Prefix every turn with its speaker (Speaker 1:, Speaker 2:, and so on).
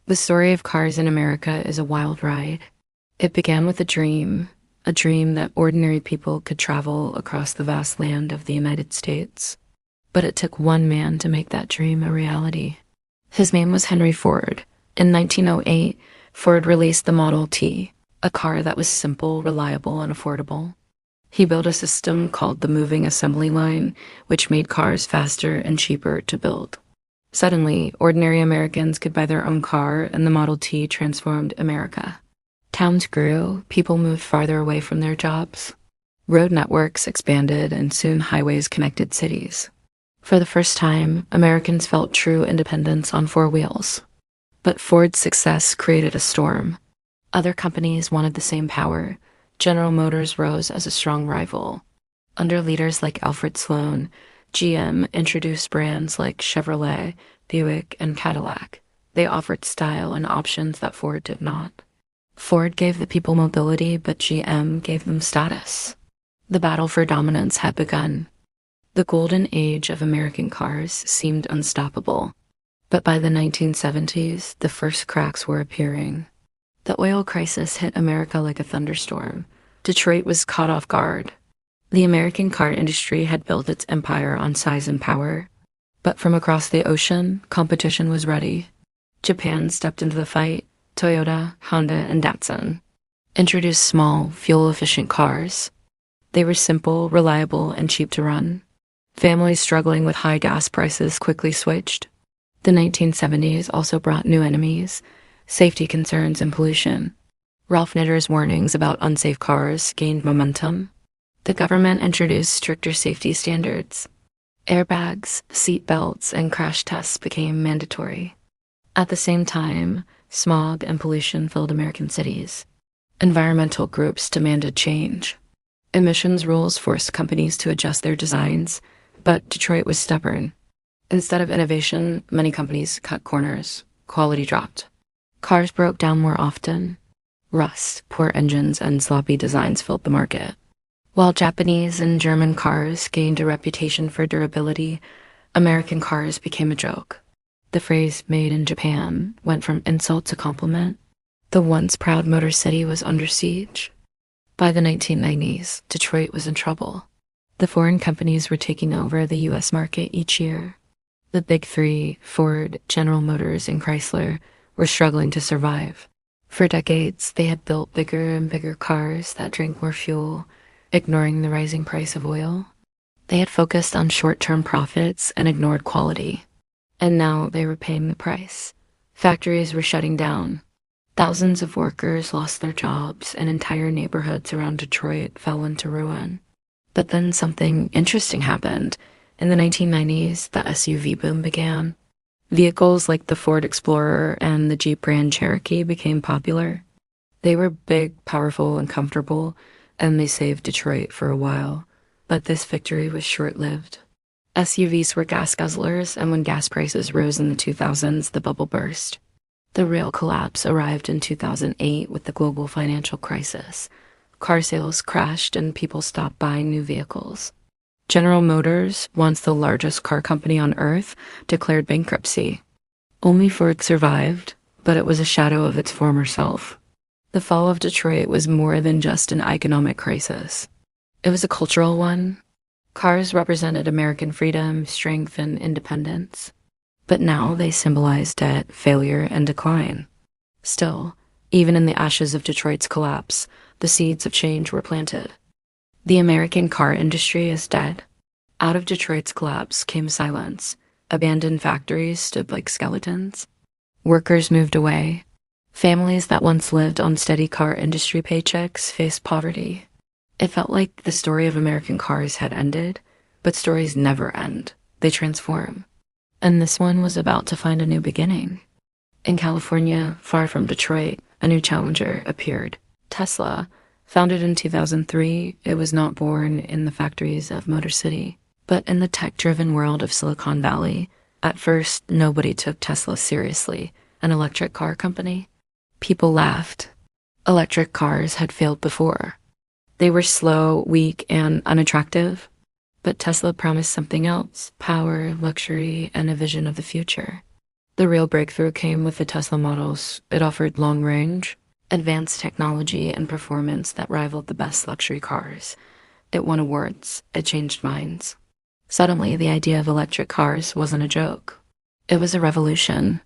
Speaker 1: The story of cars in America is a wild ride. It began with a dream that ordinary people could travel across the vast land of the United States. But it took one man to make that dream a reality. His name was Henry Ford. In 1908, Ford released the Model T, a car that was simple, reliable, and affordable. He built a system called the moving assembly line, which made cars faster and cheaper to build. Suddenly, ordinary Americans could buy their own car, and the Model T transformed America. Towns grew, people moved farther away from their jobs. Road networks expanded, and soon highways connected cities. For the first time, Americans felt true independence on four wheels. But Ford's success created a storm. Other companies wanted the same power. General Motors rose as a strong rival. Under leaders like Alfred Sloan, GM introduced brands like Chevrolet, Buick, and Cadillac. They offered style and options that Ford did not. Ford gave the people mobility, but GM gave them status. The battle for dominance had begun. The golden age of American cars seemed unstoppable. But by the 1970s, the first cracks were appearing. The oil crisis hit America like a thunderstorm. Detroit was caught off guard. The American car industry had built its empire on size and power. But from across the ocean, competition was ready. Japan stepped into the fight. Toyota, Honda, and Datsun introduced small, fuel-efficient cars. They were simple, reliable, and cheap to run. Families struggling with high gas prices quickly switched. The 1970s also brought new enemies, safety concerns and pollution. Ralph Nader's warnings about unsafe cars gained momentum. The government introduced stricter safety standards. Airbags, seat belts, and crash tests became mandatory. At the same time, smog and pollution filled American cities. Environmental groups demanded change. Emissions rules forced companies to adjust their designs, but Detroit was stubborn. Instead of innovation, many companies cut corners. Quality dropped. Cars broke down more often. Rust, poor engines, and sloppy designs filled the market. While Japanese and German cars gained a reputation for durability, American cars became a joke. The phrase "made in Japan" went from insult to compliment. The once proud Motor City was under siege. By the 1990s, Detroit was in trouble. The foreign companies were taking over the U.S. market each year. The big three, Ford, General Motors, and Chrysler, were struggling to survive. For decades, they had built bigger and bigger cars that drank more fuel, ignoring the rising price of oil. They had focused on short-term profits and ignored quality. And now they were paying the price. Factories were shutting down. Thousands of workers lost their jobs, and entire neighborhoods around Detroit fell into ruin. But then something interesting happened. In the 1990s, the SUV boom began. Vehicles like the Ford Explorer and the Jeep Grand Cherokee became popular. They were big, powerful, and comfortable, and they saved Detroit for a while. But this victory was short-lived. SUVs were gas guzzlers, and when gas prices rose in the 2000s, the bubble burst. The real collapse arrived in 2008 with the global financial crisis. Car sales crashed and people stopped buying new vehicles. General Motors, once the largest car company on earth, declared bankruptcy. Only Ford survived, but it was a shadow of its former self. The fall of Detroit was more than just an economic crisis. It was a cultural one. Cars represented American freedom, strength, and independence. But now they symbolize debt, failure, and decline. Still, even in the ashes of Detroit's collapse, the seeds of change were planted. The American car industry is dead. Out of Detroit's collapse came silence. Abandoned factories stood like skeletons. Workers moved away. Families that once lived on steady car industry paychecks faced poverty. It felt like the story of American cars had ended, but stories never end. They transform. And this one was about to find a new beginning. In California, far from Detroit, a new challenger appeared. Tesla. Founded in 2003, it was not born in the factories of Motor City, but in the tech-driven world of Silicon Valley. At first, nobody took Tesla seriously, an electric car company. People laughed. Electric cars had failed before. They were slow, weak, and unattractive. But Tesla promised something else: power, luxury, and a vision of the future. The real breakthrough came with the Tesla models. It offered long range, advanced technology, and performance that rivaled the best luxury cars. It won awards. It changed minds. Suddenly, the idea of electric cars wasn't a joke. It was a revolution.